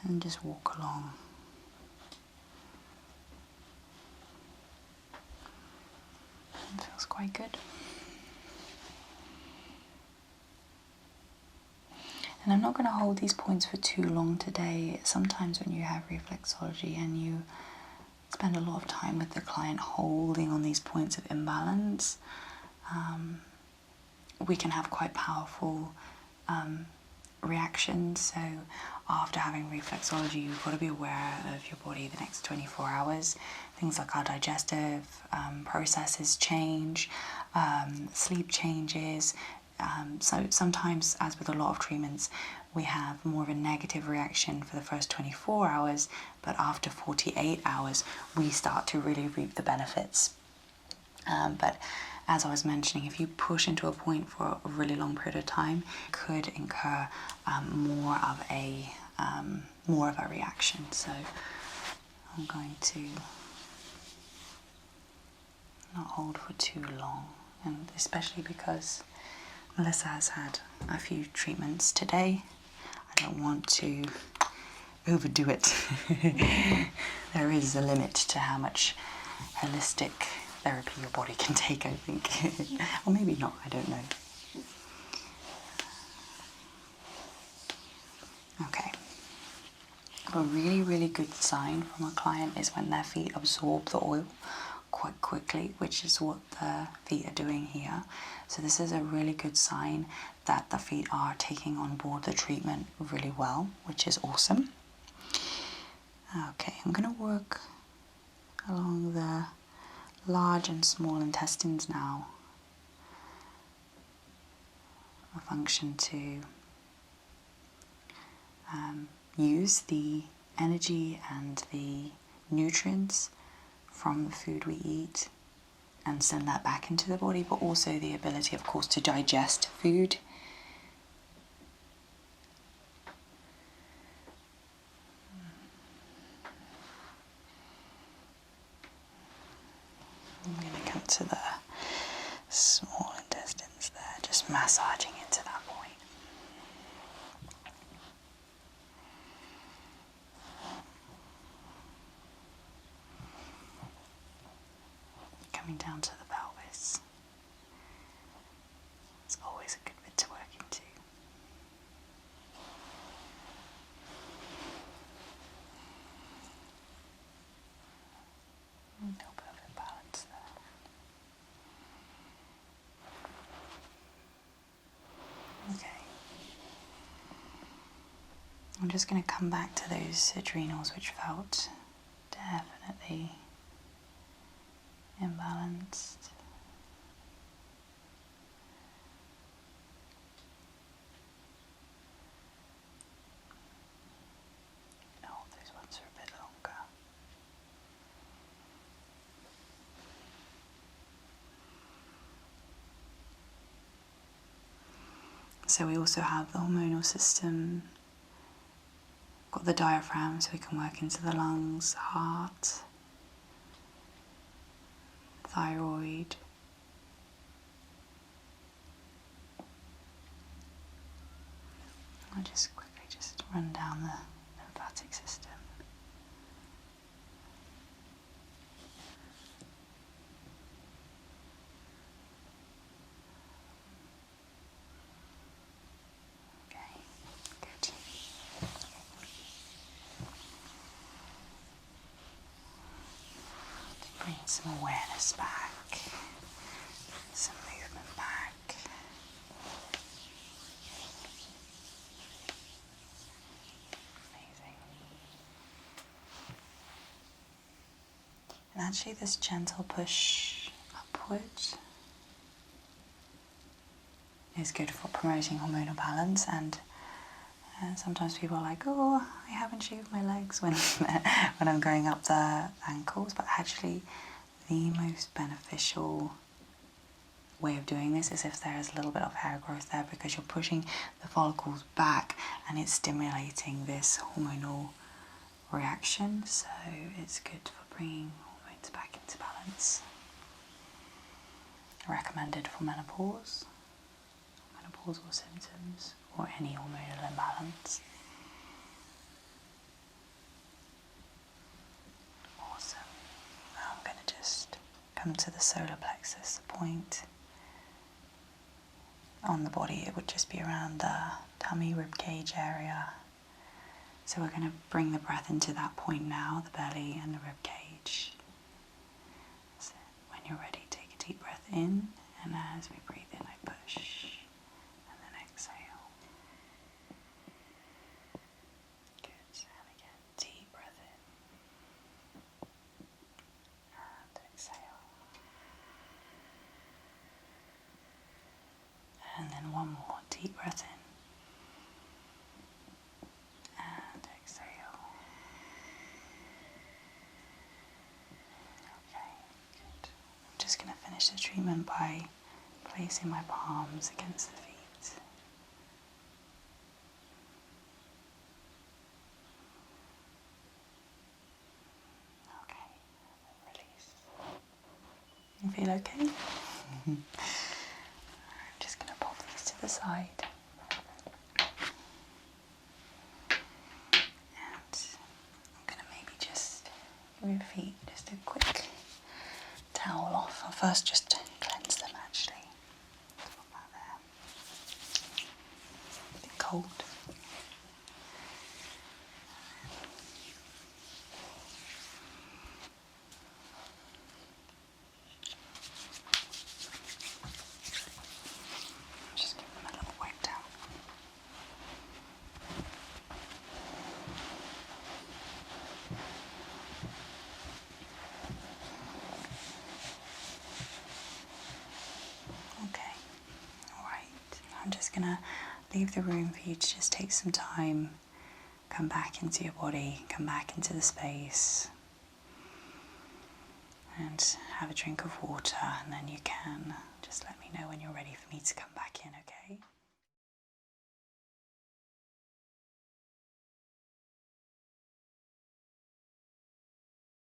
S1: And just walk along. It feels quite good. And I'm not going to hold these points for too long today. Sometimes when you have reflexology and you spend a lot of time with the client holding on these points of imbalance, we can have quite powerful reactions. So after having reflexology, you've got to be aware of your body the next 24 hours. Things like our digestive processes change, sleep changes. So sometimes, as with a lot of treatments, we have more of a negative reaction for the first 24 hours, but after 48 hours, we start to really reap the benefits. But as I was mentioning, if you push into a point for a really long period of time, it could incur more of a reaction. So I'm going to not hold for too long, and especially because Melissa has had a few treatments today. I don't want to overdo it. There is a limit to how much holistic therapy your body can take, I think. Or maybe not, I don't know. Okay. A really, really good sign from a client is when their feet absorb the oil quite quickly, which is what the feet are doing here. So this is a really good sign that the feet are taking on board the treatment really well, which is awesome. Okay, I'm going to work along the large and small intestines now. A function to use the energy and the nutrients from the food we eat and send that back into the body, but also the ability, of course, to digest food. I'm going to come to the small intestines there, just massaging into that point. Coming down to the pelvis. It's always a good bit to work into. A little bit of imbalance there. Okay. I'm just going to come back to those adrenals which felt definitely imbalanced. So we also have the hormonal system, got the diaphragm so we can work into the lungs, heart, thyroid. I'll just quickly run down the lymphatic system. Okay, good. Bring some awareness back, some movement back. Amazing. And actually this gentle push upwards is good for promoting hormonal balance, and sometimes people are like, oh, I haven't shaved my legs when when I'm going up the ankles, but actually the most beneficial way of doing this is if there is a little bit of hair growth there, because you're pushing the follicles back and it's stimulating this hormonal reaction, so it's good for bringing hormones back into balance. Recommended for menopause, menopausal symptoms, or any hormonal imbalance. Awesome. Now I'm going to just come to the solar plexus, the point on the body. It would just be around the tummy, rib cage area. So we're going to bring the breath into that point now, the belly and the rib cage. So when you're ready, take a deep breath in, and as we breathe in, I push, and then exhale. Good, and again, deep breath in, and exhale. And then one more, deep breath in, and exhale. Okay, good. I'm just going to finish the treatment by placing my palms against the feet. Okay, release. You feel okay? I'm just going to pop these to the side. And I'm going to maybe just give your feet just a quick towel off. I'll first just cleanse them actually. Put that there. A bit cold. Just give them a little wipe down. Okay, alright. I'm just gonna leave the room for you to just take some time, come back into your body, come back into the space, and have a drink of water, and then you can just let me know when you're ready for me to come back in, okay?